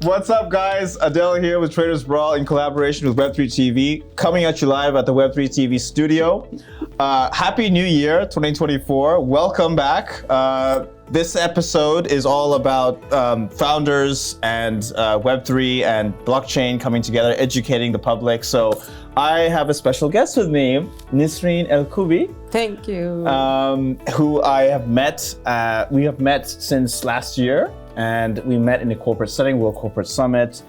What's up, guys? Adele here with Traders Brawl in collaboration with Web3 TV, coming at you live at the Web3 TV studio. Happy New Year, 2024. Welcome back. This episode is all about founders and Web3 and blockchain coming together, educating the public. So I have a special guest with me, Nissrine El-Koubi. Thank you. Who I have met. We have met since last year, and we met in a corporate setting, World Corporate Summit.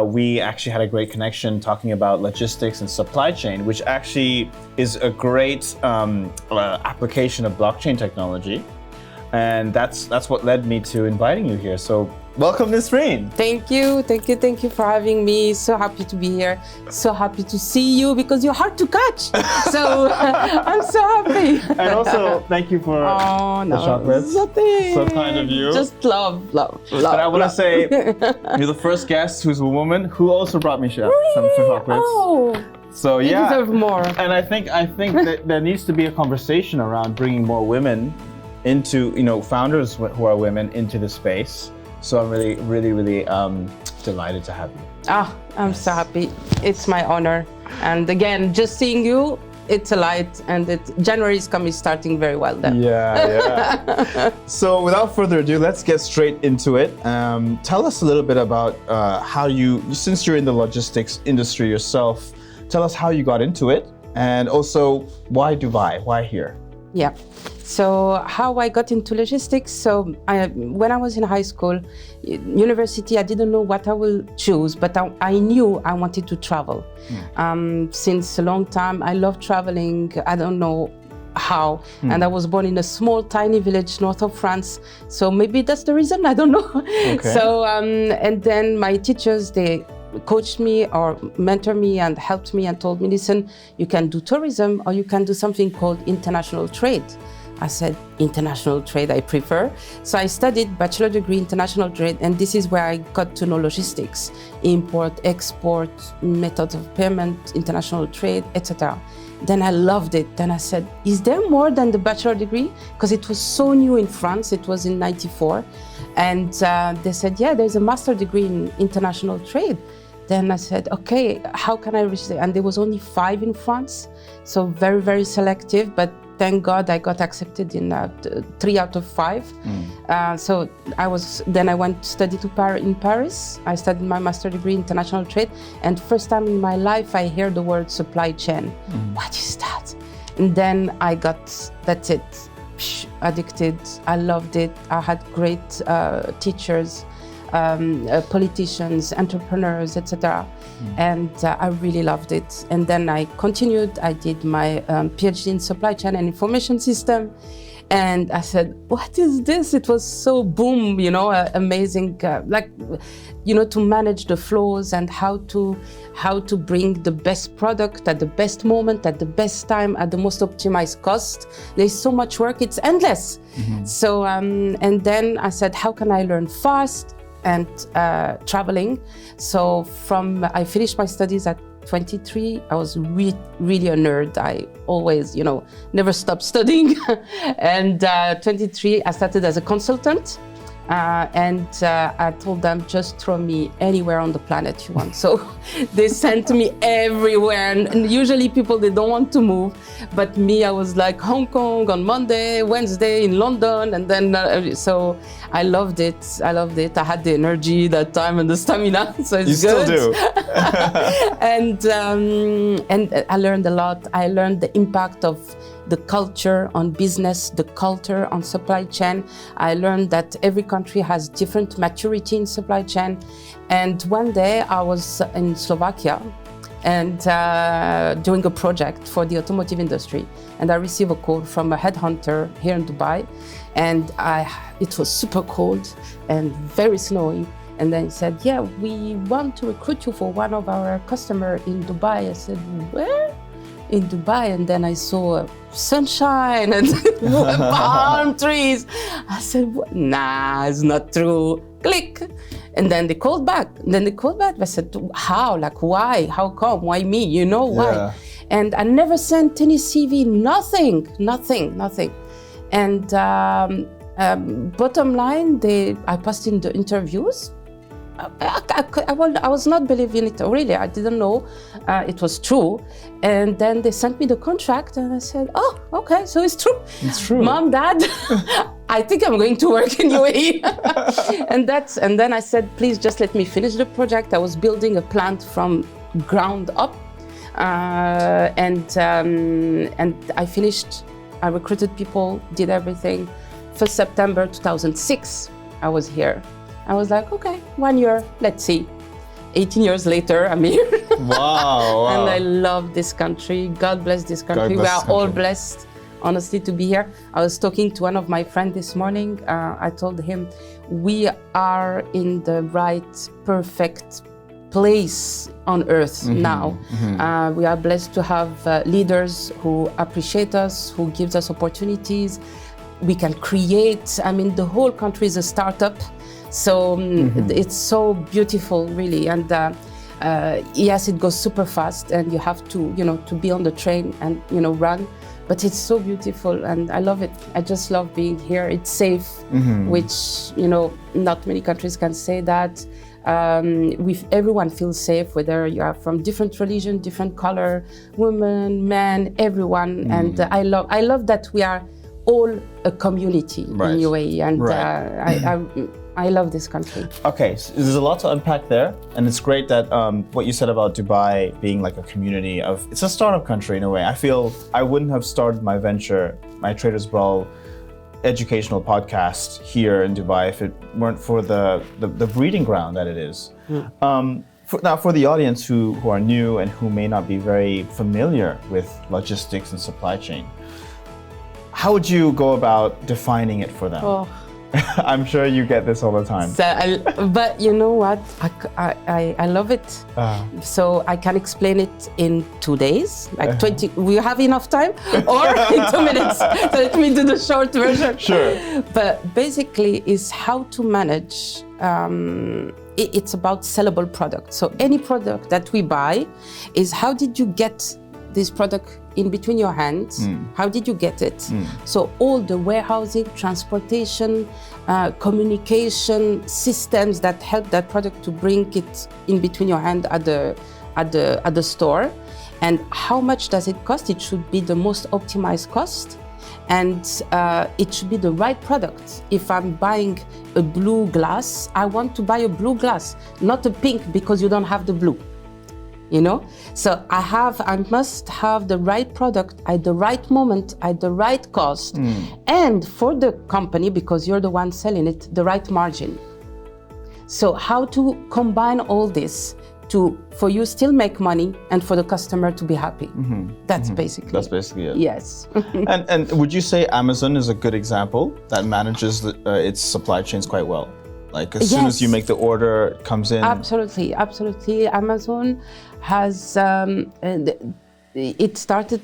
We actually had a great connection talking about logistics and supply chain, which actually is a great application of blockchain technology. And that's what led me to inviting you here. So welcome, Nissrine. Thank you for having me. So happy to be here. So happy to see you because you're hard to catch. So I'm so happy. And also, thank you for the chocolates. Nothing. So kind of you. Just love. But I want to say, you're the first guest who's a woman who also brought me some chocolates. Oh. So You yeah. deserve more. And I think that there needs to be a conversation around bringing more women into, founders who are women into the space. So I'm really delighted to have you. I'm so happy. It's my honor. And again, just seeing you, it's a light, and January is starting very well then. Yeah. So without further ado, let's get straight into it. Tell us a little bit about how since you're in the logistics industry yourself, tell us how you got into it, and also why Dubai? Why here? Yeah. So how I got into logistics. So when I was in high school, university, I didn't know what I will choose, but I knew I wanted to travel. Since a long time, I love traveling. I don't know how. And I was born in a small, tiny village north of France. So maybe that's the reason, I don't know. Okay. So, and then my teachers, they coached me or mentored me and helped me and told me, listen, you can do tourism or you can do something called international trade. I said, international trade, I prefer. So I studied bachelor degree international trade, and this is where I got to know logistics, import, export, methods of payment, international trade, etc. Then I loved it. Then I said, is there more than the bachelor degree? Because it was so new in France, it was in '94. And they said, yeah, there's a master degree in international trade. Then I said, okay, how can I reach there? And there was only 5 in France, so very, very selective, but thank God I got accepted in 3 out of 5. So then I went to study in Paris. I studied my master degree in international trade, and first time in my life I hear the word supply chain. What is that? And then I got, that's it, addicted. I loved it. I had great teachers, politicians, entrepreneurs, etc. And I really loved it. And then I continued. I did my PhD in supply chain and information system. And I said, what is this? It was so boom, amazing, to manage the flows and how to bring the best product at the best moment, at the best time, at the most optimized cost. There's so much work, it's endless. So, and then I said, how can I learn fast? And traveling. So I finished my studies at 23. I was really a nerd. I always, never stopped studying. And 23, I started as a consultant. And I told them, just throw me anywhere on the planet you want. So they sent me everywhere. And usually people, they don't want to move. But me, I was like Hong Kong on Monday, Wednesday in London. And then, so I loved it. I had the energy that time and the stamina. So it's good. You still do. And I learned a lot. I learned the impact of the culture on business, the culture on supply chain. I learned that every country has different maturity in supply chain. And one day I was in Slovakia and doing a project for the automotive industry. And I received a call from a headhunter here in Dubai. And it was super cold and very snowy. And then he said, yeah, we want to recruit you for one of our customers in Dubai. I said, where? In Dubai. And then I saw sunshine and palm trees. I said, nah, it's not true. Click. And then they called back. I said, how? Like, why? How come? Why me? Why? Yeah. And I never sent any CV, nothing. And bottom line, I passed in the interviews. I was not believing it, really. I didn't know it was true. And then they sent me the contract and I said, oh, okay, so it's true. It's true. Mom, Dad, I think I'm going to work in UAE. and then I said, please just let me finish the project. I was building a plant from ground up. And I finished, I recruited people, did everything. 1st September 2006, I was here. I was like, okay, 1 year, let's see. 18 years later, I'm here. Wow. And I love this country. God bless this country. We are all blessed, honestly, to be here. I was talking to one of my friends this morning. I told him, we are in the right, perfect place on earth now. We are blessed to have leaders who appreciate us, who gives us opportunities. We can create. I mean, the whole country is a startup. So it's so beautiful, really. And yes, it goes super fast and you have to, to be on the train and, run. But it's so beautiful and I love it. I just love being here. It's safe, which, not many countries can say that. Everyone feels safe, whether you are from different religion, different color, women, men, everyone. And I love that we are all a community in UAE. And I love this country. Okay, so there's a lot to unpack there, and it's great that what you said about Dubai being like a community of, it's a startup country in a way. I feel I wouldn't have started my venture, my Traders Brawl educational podcast here in Dubai if it weren't for the breeding ground that it is. For the audience who are new and who may not be very familiar with logistics and supply chain, how would you go about defining it for them? Oh. I'm sure you get this all the time. But you know what? I love it. So I can explain it in 2 days, like 20. We have enough time, or in 2 minutes. So let me do the short version. Sure. But basically, is how to manage. It's about sellable products. So any product that we buy is how did you get this product in between your hands? How did you get it? So all the warehousing, transportation, communication systems that help that product to bring it in between your hand at the store, and how much does it cost? It should be the most optimized cost, and it should be the right product. If I'm buying a blue glass, I want to buy a blue glass, not a pink because you don't have the blue. So I must have the right product at the right moment, at the right cost, and for the company, because you're the one selling it, the right margin. So how to combine all this for you still make money and for the customer to be happy. That's basically it. Yes. and would you say Amazon is a good example that manages its supply chains quite well? Like as soon as you make the order, it comes in. Absolutely. Amazon has, it started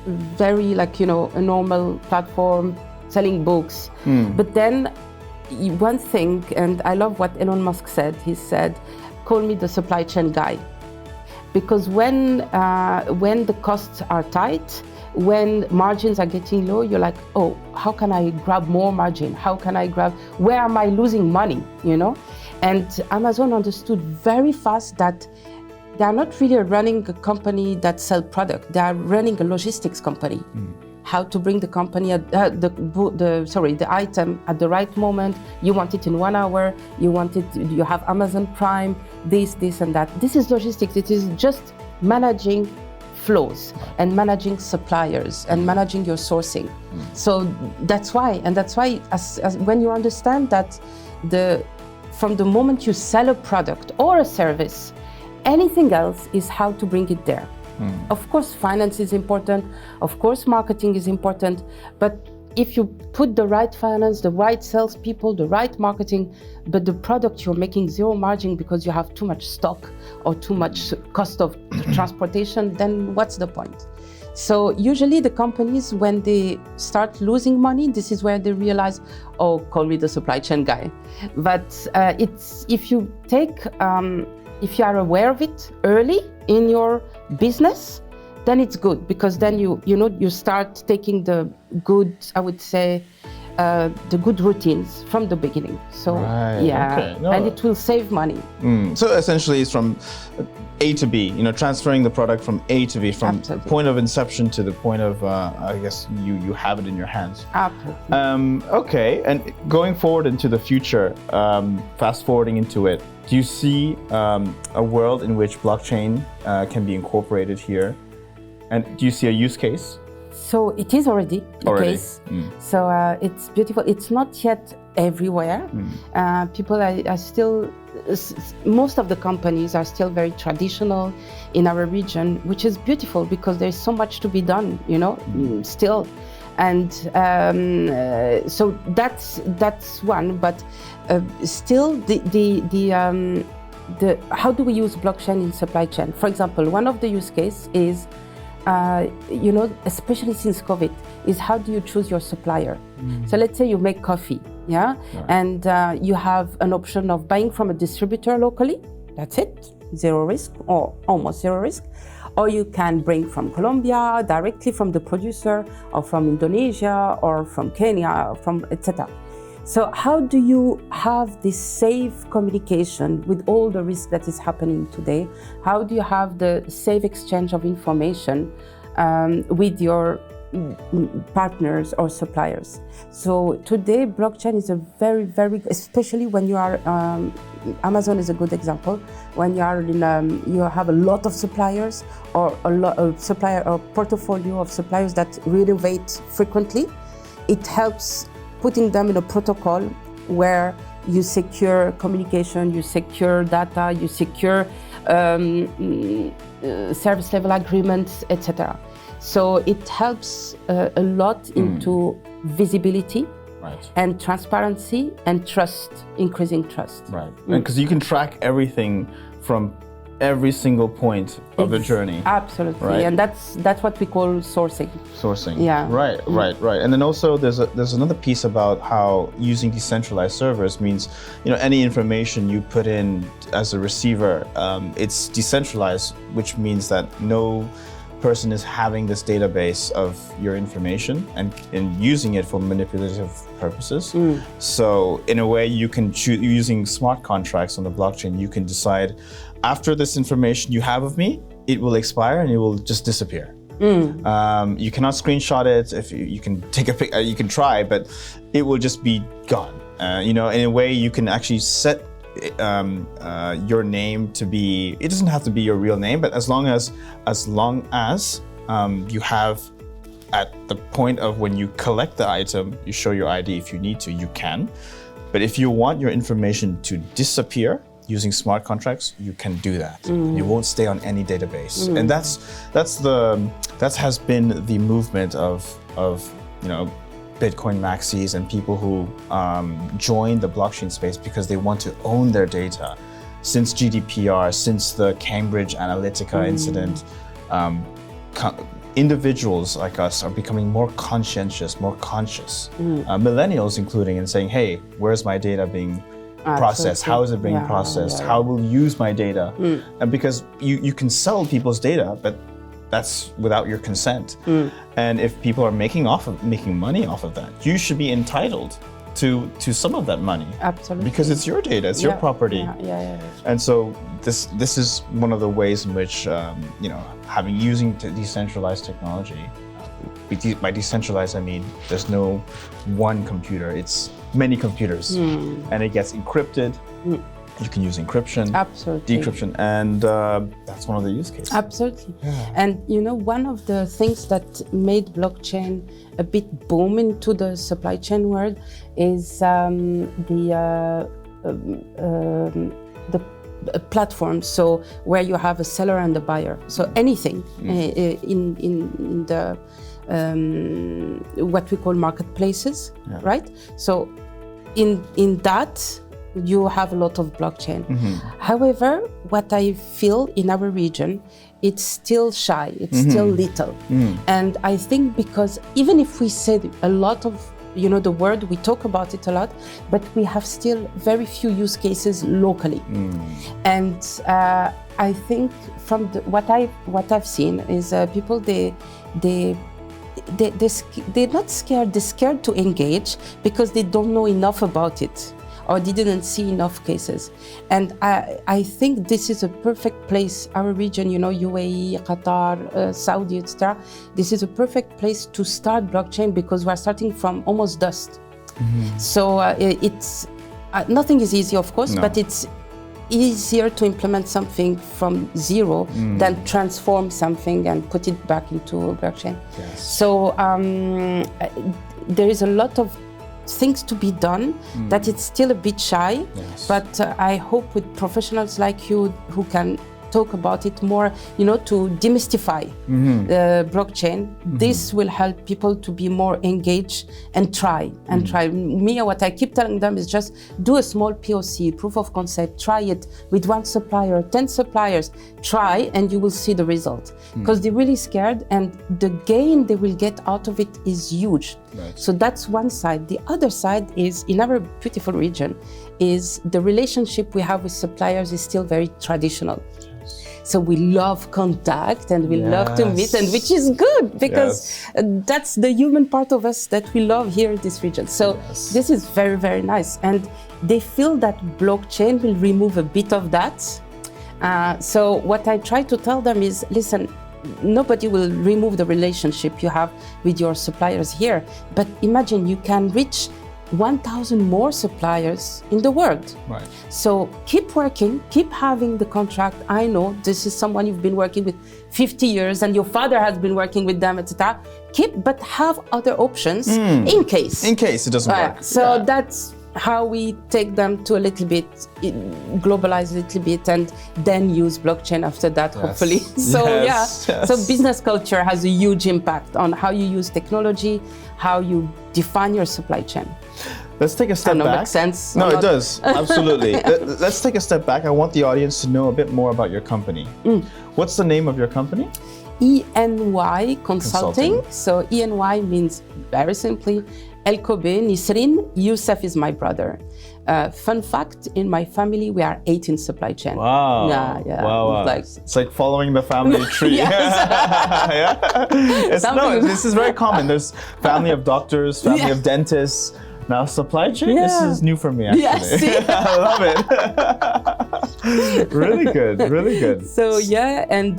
very a normal platform selling books. But then one thing, and I love what Elon Musk said, he said, call me the supply chain guy. Because when the costs are tight, when margins are getting low, you're like, oh, how can I grab more margin? Where am I losing money, And Amazon understood very fast that they are not really running a company that sells product. They are running a logistics company. How to bring the company, the item at the right moment. You want it in 1 hour. You have Amazon Prime, this and that. This is logistics. It is just managing flows and managing suppliers and managing your sourcing. So that's why as when you understand that from the moment you sell a product or a service, anything else is how to bring it there. Of course, finance is important. Of course, marketing is important. But if you put the right finance, the right salespeople, the right marketing, but the product you're making zero margin because you have too much stock or too much cost of transportation, then what's the point? So usually the companies, when they start losing money, this is where they realize, oh, call me the supply chain guy. But if you are aware of it early in your business, then it's good, because then you start taking the good, I would say, the good routines from the beginning. So Right, yeah, okay. No. and it will save money. So essentially, it's from A to B. Transferring the product from A to B, from Absolutely. point of inception to the point of, I guess you have it in your hands. Absolutely. Okay, and going forward into the future, fast forwarding into it, do you see a world in which blockchain can be incorporated here? And do you see a use case? So it is already the case. So it's beautiful. It's not yet everywhere. People are still, most of the companies are still very traditional in our region, which is beautiful because there's so much to be done, still. And so that's one. But still, the how do we use blockchain in supply chain? For example, one of the use cases is, especially since COVID, is how do you choose your supplier? So let's say you make coffee, and you have an option of buying from a distributor locally. That's it, zero risk or almost zero risk. Or you can bring from Colombia, directly from the producer, or from Indonesia, or from Kenya, from etc. So how do you have this safe communication with all the risk that is happening today? How do you have the safe exchange of information with your partners or suppliers? So today, blockchain is a very, very, especially when you are, Amazon is a good example. When you are in, you have a lot of suppliers or a lot of supplier or portfolio of suppliers that renovate frequently, it helps putting them in a protocol where you secure communication, you secure data, you secure service level agreements, etc. So it helps a lot into visibility and transparency and trust, increasing trust. Right, because you can track everything from every single point of the journey. Absolutely, right? And that's what we call sourcing. Sourcing. Yeah. Right. And then also there's another piece about how using decentralized servers means, any information you put in as a receiver, it's decentralized, which means that no person is having this database of your information and using it for manipulative purposes. So in a way, you can choose, using smart contracts on the blockchain, you can decide, after this information you have of me, it will expire and it will just disappear. You cannot screenshot it. If you can take a pic, you can try, but it will just be gone. In a way, you can actually set your name to be, it doesn't have to be your real name, but as long as you have, at the point of when you collect the item, you show your ID. If you need to, you can. But if you want your information to disappear using smart contracts, you can do that. You won't stay on any database. And that has been the movement of Bitcoin maxis and people who join the blockchain space because they want to own their data. Since GDPR, since the Cambridge Analytica incident, individuals like us are becoming more conscientious, more conscious. Millennials including, and saying, hey, where's my data being processed? How is it being processed? How will you use my data? And because you can sell people's data, but that's without your consent. And if people are making money off of that, you should be entitled to some of that money. Absolutely. Because it's your data, it's your property. And so this is one of the ways in which using decentralized technology. By decentralized, I mean there's no one computer; it's many computers, and it gets encrypted. You can use encryption, decryption, and that's one of the use cases. Absolutely. And one of the things that made blockchain a bit boom into the supply chain world is the platform. So where you have a seller and a buyer. So anything in the what we call marketplaces, right? So in that, you have a lot of blockchain. However, what I feel in our region, it's still shy, it's still little. And I think because even if we said a lot of, the word, we talk about it a lot, but we have still very few use cases locally. And I think from what I've seen is people, they they're not scared, they're scared to engage because they don't know enough about it or they didn't see enough cases. And I think this is a perfect place, our region, UAE, Qatar, Saudi, etc. This is a perfect place to start blockchain because we're starting from almost dust. Mm-hmm. So it's nothing is easy, of course, but it's easier to implement something from zero than transform something and put it back into blockchain. Yes. So there is a lot of things to be done that it's still a bit shy, but I hope with professionals like you who can talk about it more, to demystify blockchain. This will help people to be more engaged and try. Me, what I keep telling them is just do a small POC, proof of concept, try it with 1 supplier, 10 suppliers, try, and you will see the result. Because they're really scared, and the gain they will get out of it is huge. Right. So that's one side. The other side is, in our beautiful region, is the relationship we have with suppliers is still very traditional. So we love contact and we love to meet, and which is good because that's the human part of us that we love here in this region. So this is very, very nice. And they feel that blockchain will remove a bit of that. So what I try to tell them is, listen, nobody will remove the relationship you have with your suppliers here. But imagine you can reach 1,000 more suppliers in the world. Right. So keep working, keep having the contract. I know this is someone you've been working with 50 years and your father has been working with them, etc. But have other options in case. In case it doesn't work. So that's how we take them to a little bit, globalize a little bit, and then use blockchain after that, hopefully. So so business culture has a huge impact on how you use technology, how you define your supply chain. Let's take a step back. Makes sense? No, it does. Absolutely. Let's take a step back. I want the audience to know a bit more about your company. What's the name of your company? Eny Consulting. So Eny means, very simply, El Kobe, Nissrine, Youssef is my brother. Fun fact, in my family, we are 8 in supply chain. Wow. Yeah. Wow. It's like following the family tree. This is very common. There's family of doctors, family of dentists. Now supply chain, this is new for me, actually. I love it. Really good, really good. So and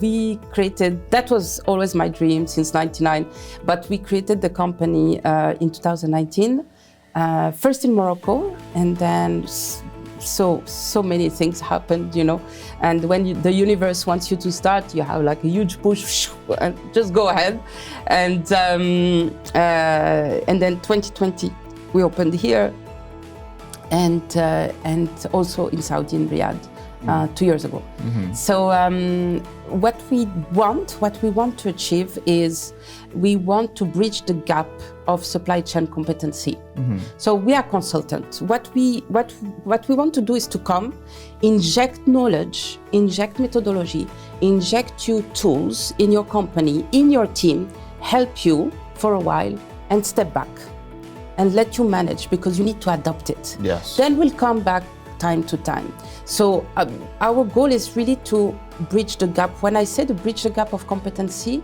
we created, that was always my dream since '99, but we created the company in 2019, first in Morocco, and then so many things happened, and when the universe wants you to start, you have like a huge push and just go ahead. And then 2020 we opened here and also in Saudi, in Riyadh, 2 years ago. So what we want to achieve is we want to bridge the gap of supply chain competency. So we are consultants. What we want to do is to come, inject knowledge, inject methodology, inject you tools in your company, in your team, help you for a while, and step back and let you manage, because you need to adopt it. Yes. Then we'll come back time to time. So our goal is really to bridge the gap. When I say to bridge the gap of competency,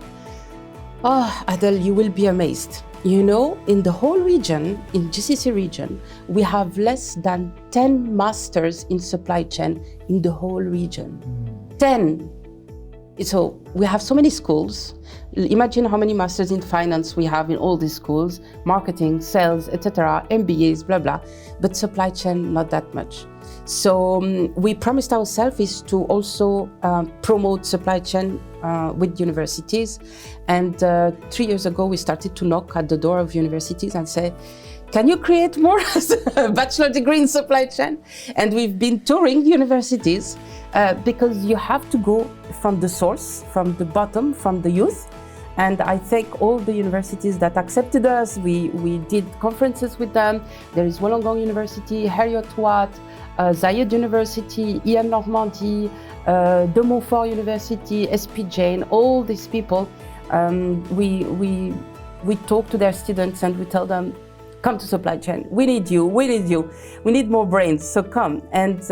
Adel, you will be amazed. In the whole region, in GCC region, we have less than 10 masters in supply chain in the whole region. 10. So we have so many schools. Imagine how many masters in finance we have in all these schools, marketing, sales, etc., MBAs, blah, blah. But supply chain, not that much. So we promised ourselves is to also promote supply chain with universities. And 3 years ago, we started to knock at the door of universities and say, can you create more bachelor degree in supply chain? And we've been touring universities because you have to go from the source, from the bottom, from the youth. And I thank all the universities that accepted us. We did conferences with them. There is Wollongong University, Heriot-Watt, Zayed University, EM Normandy, De Montfort University, SP Jane, all these people. We talk to their students and we tell them, come to supply chain. We need you. We need more brains. So come. And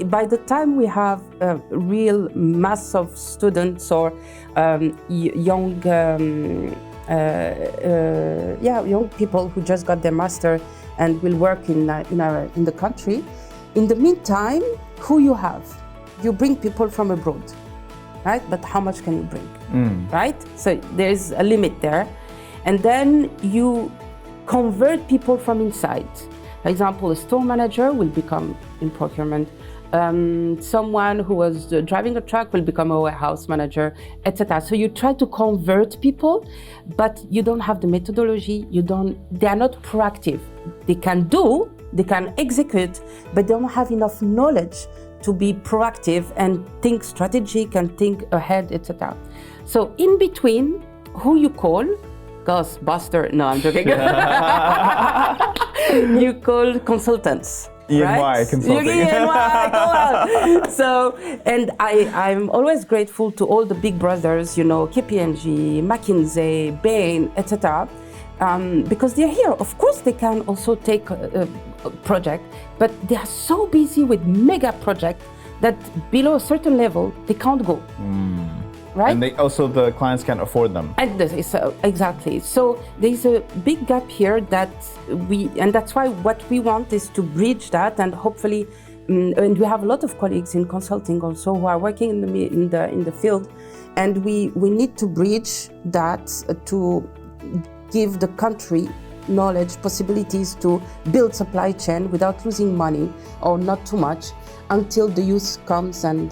by the time we have a real mass of students or young people who just got their master and will work in the country, in the meantime, who you have? You bring people from abroad, right? But how much can you bring, right? So there's a limit there. And then you convert people from inside. For example, a store manager will become in procurement. Someone who was driving a truck will become a warehouse manager, etc. So you try to convert people, but you don't have the methodology. They are not proactive. They can execute, but they don't have enough knowledge to be proactive and think strategic and think ahead, etc. So in between, who you call? Ghostbuster. No, I'm joking. You call consultants. Eny Consulting. Eny, come on. So, and I'm always grateful to all the big brothers, KPMG, McKinsey, Bain, etc. Because they're here. Of course, they can also take a project, but they are so busy with mega projects that below a certain level, they can't go. Right? And the clients can't afford them. And exactly. So there's a big gap here and that's why what we want is to bridge that, and hopefully, and we have a lot of colleagues in consulting also who are working in the field, and we need to bridge that to give the country knowledge, possibilities to build supply chain without losing money or not too much, until the youth comes and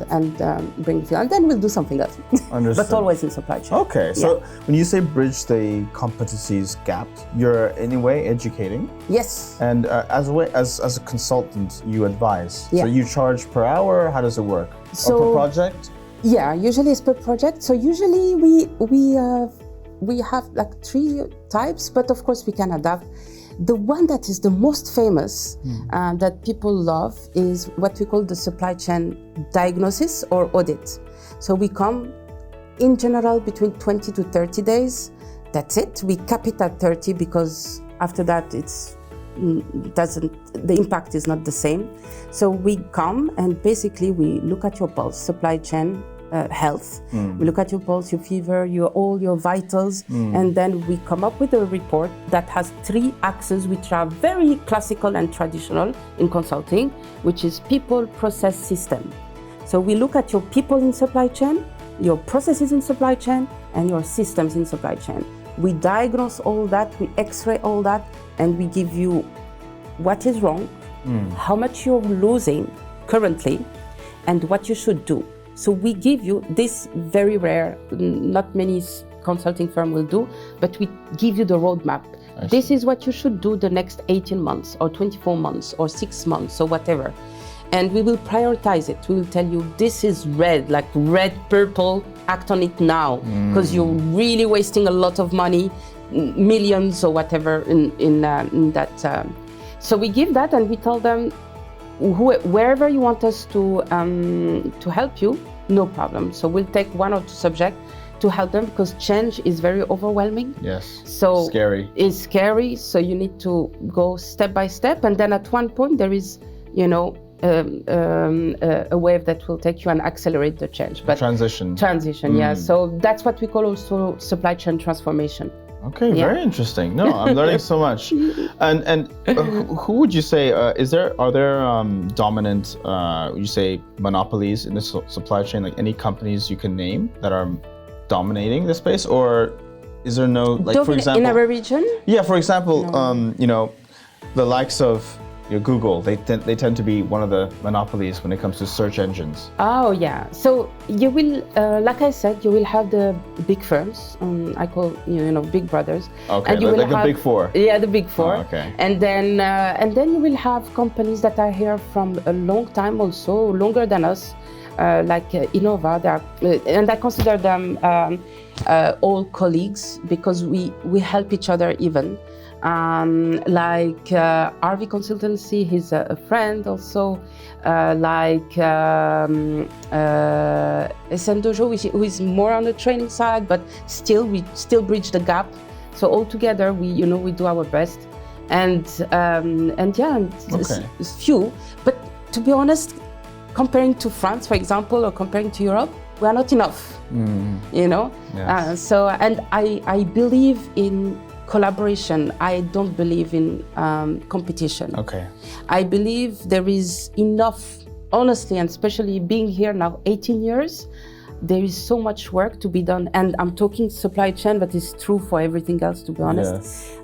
bring it, and then we'll do something else. Understood. But always in supply chain. Okay, so when you say bridge the competencies gap, you're in a way educating. Yes. And as a consultant, you advise. Yeah. So you charge per hour. How does it work? Or per project? Yeah, usually it's per project. So usually we have like 3 types, but of course we can adapt. The one that is the most famous that people love is what we call the supply chain diagnosis or audit. So we come in general between 20 to 30 days. That's it. We cap it at 30 because after that the impact is not the same. So we come and basically we look at your pulse, supply chain, health. We look at your pulse, your fever, all your vitals, and then we come up with a report that has 3 axes, which are very classical and traditional in consulting, which is people, process, system. So we look at your people in supply chain, your processes in supply chain, and your systems in supply chain. We diagnose all that, we x-ray all that, and we give you what is wrong, how much you're losing currently, and what you should do. So we give you this very rare, not many consulting firm will do, but we give you the roadmap. This is what you should do the next 18 months or 24 months or 6 months or whatever. And we will prioritize it. We will tell you this is red, like red, purple, act on it now, because you're really wasting a lot of money, millions or whatever in that. So we give that and we tell them, wherever you want us to help you, no problem. So we'll take 1 or 2 subjects to help them, because change is very overwhelming. Yes. So scary. It's scary. So you need to go step by step, and then at one point there is, a wave that will take you and accelerate the change. But transition. Yeah. So that's what we call also supply chain transformation. Okay, very interesting. No, I'm learning so much. And who would you say are there dominant you say monopolies in the supply chain, like any companies you can name that are dominating the space, or is there no, like, for example, in our region? Yeah, for example, the likes of Google, they tend to be one of the monopolies when it comes to search engines. Oh yeah, so you will, like I said, you will have the big firms. I call big brothers. Okay, and you like will the big 4. Yeah, the big 4. Oh, okay. And then you will have companies that are here from a long time, also longer than us, like Innova. And I consider them all colleagues, because we help each other even. Like RV Consultancy, he's a friend also, like SM Dojo, who is more on the training side, but we still bridge the gap. So all together, we do our best, and it's few. But to be honest, comparing to France, for example, or comparing to Europe, we are not enough, you know? Yes. And I believe in collaboration. I don't believe in competition. Okay. I believe there is enough, honestly, and especially being here now 18 years, there is so much work to be done. And I'm talking supply chain, but it's true for everything else, to be honest.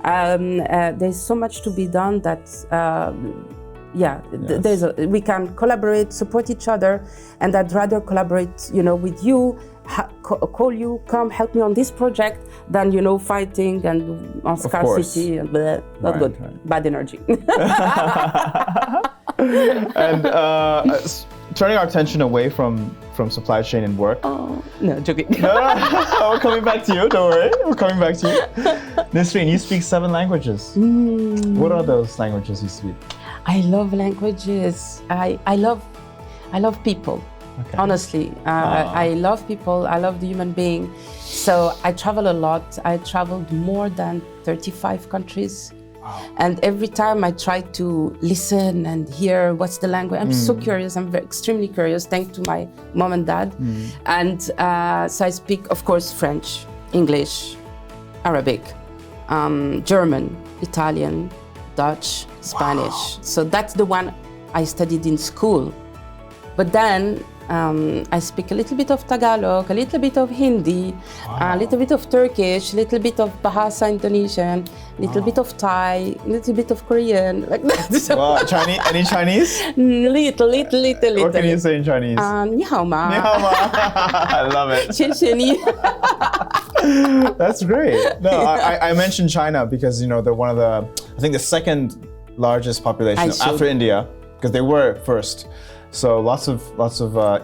Yes. There's so much to be done that, Yes. we can collaborate, support each other, and I'd rather collaborate, you know, with you, call you, come help me on this project, than, you know, fighting and on scarcity and blah, not good, bad energy. And turning our attention away from supply chain and work. Oh, no, joking. No, we're coming back to you, don't worry. We're coming back to you. Nisrine, you speak 7 languages. What are those languages you speak? I love languages. I love people. Okay. Honestly, I love people. I love the human being. So I travel a lot. I traveled more than 35 countries. Wow. And every time I try to listen and hear what's the language. I'm so curious. I'm extremely curious, thanks to my mom and dad. And so I speak, of course, French, English, Arabic, German, Italian, Dutch, Spanish. Wow. So that's the one I studied in school. But then I speak a little bit of Tagalog, a little bit of Hindi, a little bit of Turkish, a little bit of Bahasa Indonesian, a little bit of Thai, a little bit of Korean, like that. So Wow, Chinese? Any Chinese? little. What can you say in Chinese? Ni hao ma. Ni hao ma. I love it. Xian xian ni. That's great. No, I mentioned China because, you know, they're one of the, I think the second largest population after India, because they were first. So lots of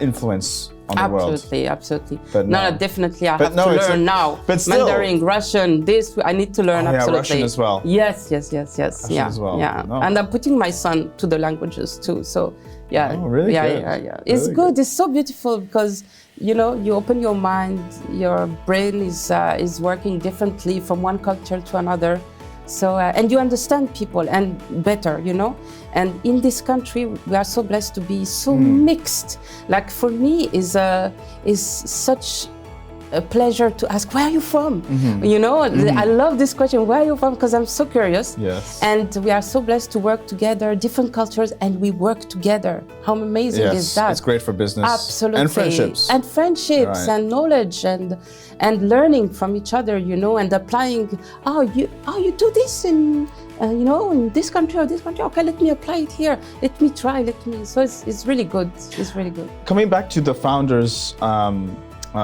influence on the world. Absolutely. But no, definitely I have to learn now. But still, Mandarin, Russian, this I need to learn absolutely. Russian as well. Yes. Russian as well. Yeah. No. And I'm putting my son to the languages too. So yeah. Oh, really? Yeah. It's really good. It's so beautiful because, you know, you open your mind, your brain is working differently from one culture to another. So and you understand people and better, you know. And in this country, we are so blessed to be so mixed. Like for me, is such a pleasure to ask, where are you from? You know, I love this question, where are you from? Because I'm so curious. Yes. And we are so blessed to work together, different cultures, and we work together. How amazing is that? It's great for business. Absolutely. And friendships. And friendships and knowledge and learning from each other, you know, and applying, you do this in, you know, in this country or this country. Okay, let me apply it here. Let me try, So it's really good. It's really good. Coming back to the founders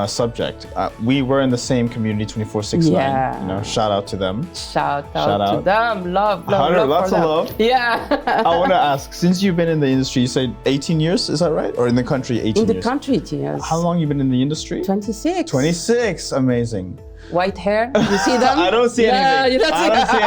subject, we were in the same community 24/6. You know, shout out to them. Shout out to them. Love. Lots of love. Yeah. I want to ask, since you've been in the industry, you said 18 years, is that right? Or in the country 18 years? In the country 18 years. How long you been in the industry? 26. 26, amazing. White hair, you see them? I don't see anything. You don't see I don't see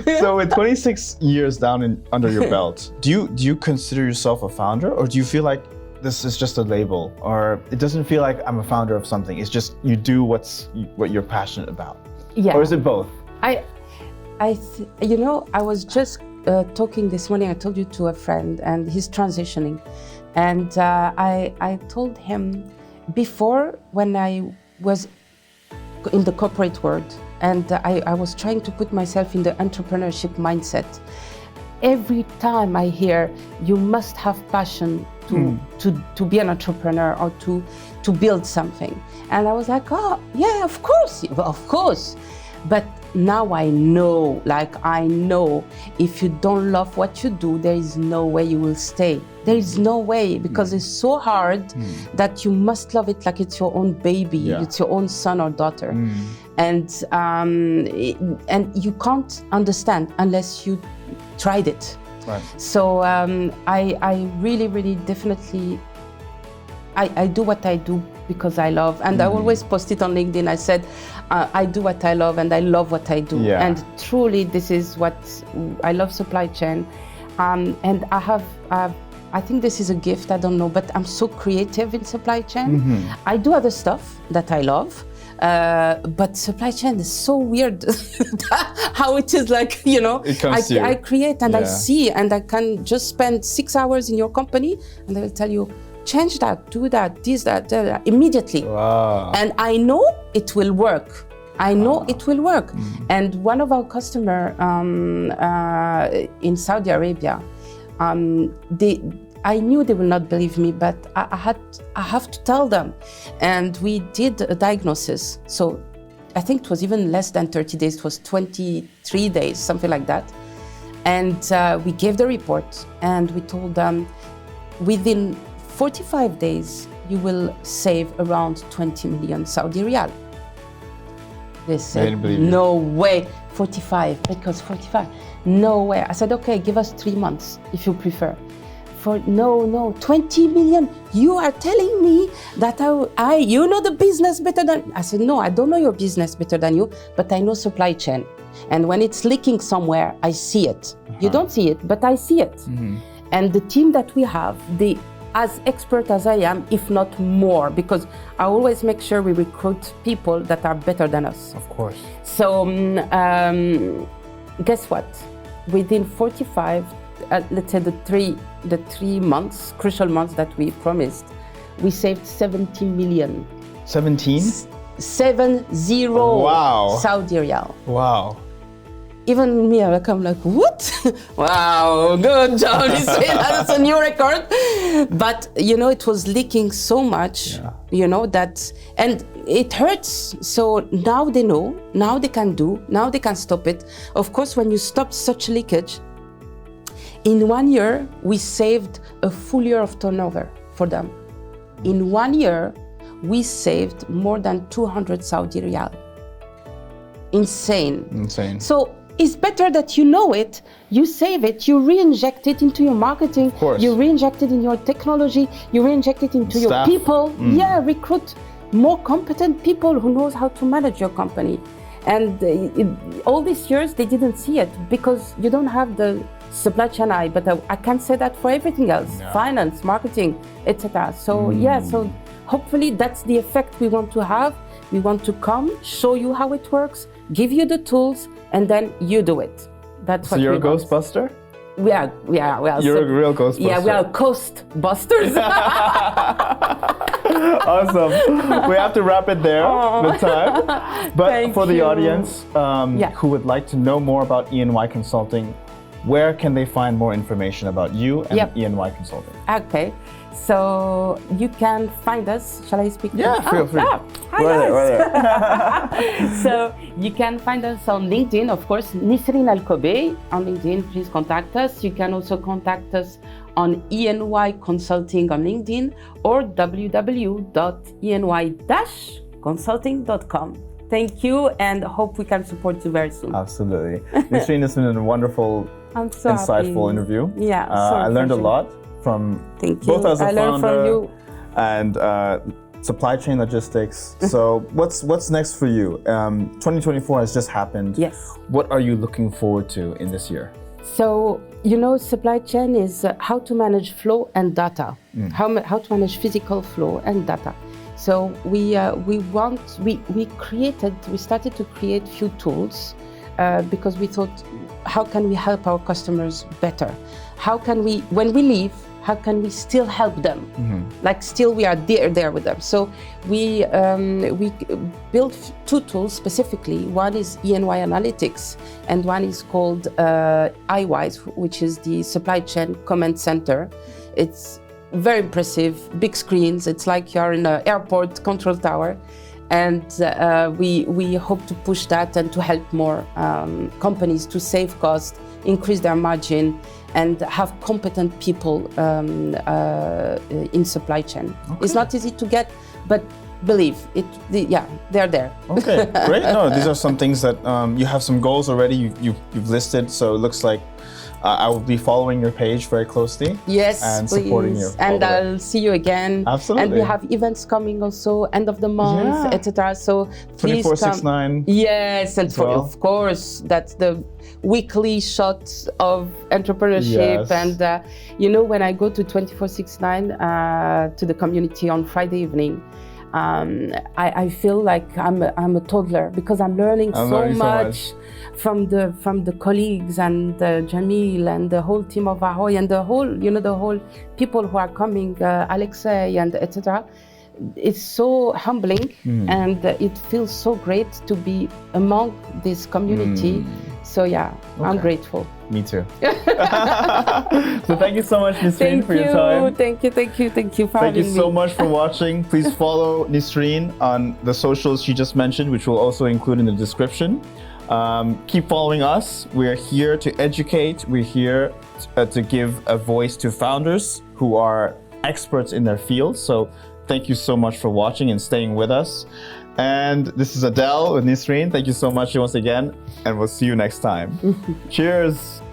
anything. So with 26 years down under your belt, do you consider yourself a founder, or do you feel like this is just a label, or it doesn't feel like I'm a founder of something? It's just you do what you're passionate about. Yeah. Or is it both? You know, I was just talking this morning. I told you to a friend, and he's transitioning, and I told him before, when I was in the corporate world, and I was trying to put myself in the entrepreneurship mindset. Every time I hear you must have passion to be an entrepreneur or to build something, and I was like, oh yeah, of course. But now I know if you don't love what you do, there is no way you will stay. There is no way, because it's so hard that you must love it like it's your own baby, it's your own son or daughter. And you can't understand unless you tried it. Right. So I really definitely I do what I do because I love, and I always post it on LinkedIn. I said I do what I love, and I love what I do. And truly, this is what I love: supply chain. And I think this is a gift. I don't know, but I'm so creative in supply chain. I do other stuff that I love, But supply chain is so weird how it is like, It comes to you. I create and I see, and I can just spend 6 hours in your company and they will tell you, change that, do that, this, that, immediately. Wow. And I know it will work. I know it will work. And one of our customers in Saudi Arabia, I knew they would not believe me, but I have to tell them. And we did a diagnosis. So I think it was even less than 30 days. It was 23 days, something like that. And we gave the report and we told them within 45 days, you will save around 20 million Saudi riyal. They said, no way, 45, because 45, no way. I said, okay, give us 3 months if you prefer. No, 20 million. You are telling me that you know the business better than. I said, no, I don't know your business better than you, but I know supply chain. And when it's leaking somewhere, I see it. You don't see it, but I see it. And the team that we have, as expert as I am, if not more, because I always make sure we recruit people that are better than us. Of course. So guess what? Within 45, let's say the three months, crucial months that we promised, we saved 70 million. 17? 70 Wow. Saudi riyal. Wow. Even me, I'm like, what? Wow, good job. You say that's a new record. But, it was leaking so much, that, and it hurts. So now they know, now they can now they can stop it. Of course, when you stop such leakage, in 1 year, we saved a full year of turnover for them. In 1 year, we saved more than 200 Saudi riyal. Insane. So it's better that you know it, you save it, you re-inject it into your marketing, of course. You re-inject it in your technology, you re-inject it into Staff. your people. Recruit more competent people who knows how to manage your company. And all these years, they didn't see it because you don't have the supply chain eye, but I can't say that for everything else, finance, marketing, etc. So so hopefully that's the effect we want to have. We want to come, show you how it works, give you the tools, and then you do it. That's what we want. So you're a Ghostbuster? We are. You're a real Ghostbuster. Yeah, we are coast busters. Awesome. We have to wrap it there with time. But Thank for the you. audience who would like to know more about Eny Consulting, where can they find more information about you and Eny Consulting? Okay. So you can find us. Shall I speak? Yeah, feel free. Hi guys. So you can find us on LinkedIn, of course, Nissrine Al-Kobe on LinkedIn. Please contact us. You can also contact us on Eny Consulting on LinkedIn or www.eny-consulting.com. Thank you, and hope we can support you very soon. Absolutely. Nisrine, it's been a wonderful, insightful interview. Yeah, I learned a lot from both as a founder and supply chain logistics. So what's next for you? 2024 has just happened. Yes. What are you looking forward to in this year? So, supply chain is how to manage flow and data, how to manage physical flow and data. So we started to create few tools because we thought, how can we help our customers better? How can we, when we leave, how can we still help them? Like still we are there with them. So we built 2 tools specifically. One is ENY Analytics, and one is called iWise, which is the supply chain command center. It's very impressive, big screens. It's like you're in an airport control tower. And we hope to push that and to help more companies to save costs, increase their margin, and have competent people in supply chain. Okay. It's not easy to get, but believe it. They're there. Okay, great. No, these are some things that you have some goals already. You've listed, so it looks like I will be following your page very closely. Yes, and please. Supporting you. And I'll see you again. Absolutely. And we have events coming also, end of the month, etc. So please 24/6/9. Yes, and of course, that's the weekly shot of entrepreneurship. Yes. And when I go to 24/6/9 to the community on Friday evening, I feel like I'm a toddler because I'm learning so much from the colleagues and Jamil and the whole team of Ahoy and the whole people who are coming, Alexei and etc. It's so humbling and it feels so great to be among this community. So yeah, I'm grateful. Me too. So thank you so much, Nisrine, for your time. Thank you for having me. Thank you so much for watching. Please follow Nisrine on the socials she just mentioned, which we'll also include in the description. Keep following us. We're here to educate. We're here to give a voice to founders who are experts in their field. So thank you so much for watching and staying with us. And this is Adele with Nisrine. Thank you so much once again, and we'll see you next time. Cheers.